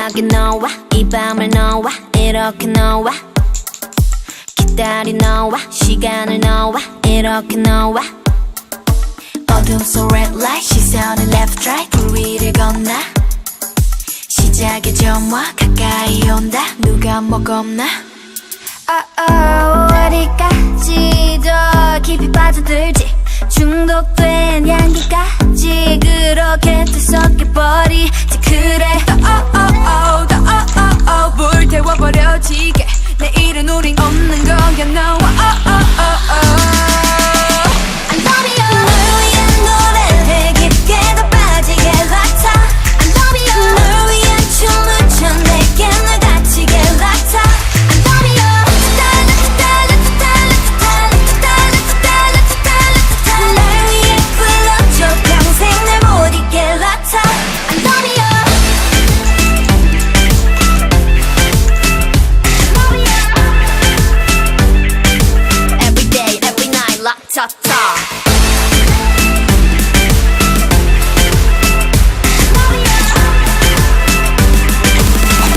만나게 너와 이 밤을 너와 이렇게 너와 기다린 너와 시간을 너와 이렇게 너와 어둠 속 red light 시선을 left right 불 위를 건너 시작의 점화 가까이 온다 누가 뭐 겁나 어디까지 더 깊이 빠져들지 중독된 향기까지 그렇게 뒤섞여버리지 그래 더 불태워버려지게 내일은 우린 없는 거야 너와 I love you 널 위한 노래를 깊게 더 빠지게 같아 I love you 널 위한 춤을 춰 내게 널 다치게 같아 I love you 날 위해 불러줘 평생 날 못 잊게 같아 I love you Every day, every night, 락타타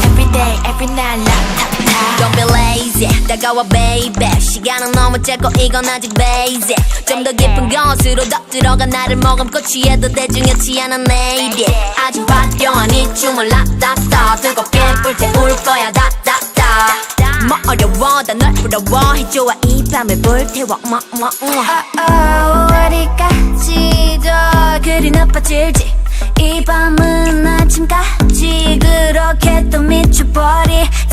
Every day, every night, 락타타 Don't be lazy, 다가와 baby 시간은 너무 짧고 이건 아직 basic 좀 더 깊은 것으로 더 들어가 나를 머금고 취해도 대중이었지 않은 lady 아주 화려한 이 춤을 락타타 뜨겁게 불태울 거야 다다다 뭐 어려워 다 널 부러워해줘 이 밤을 불태워 어디까지 더 그리 나빠질지 이 밤은 아침까지 그렇게 또 미쳐버리지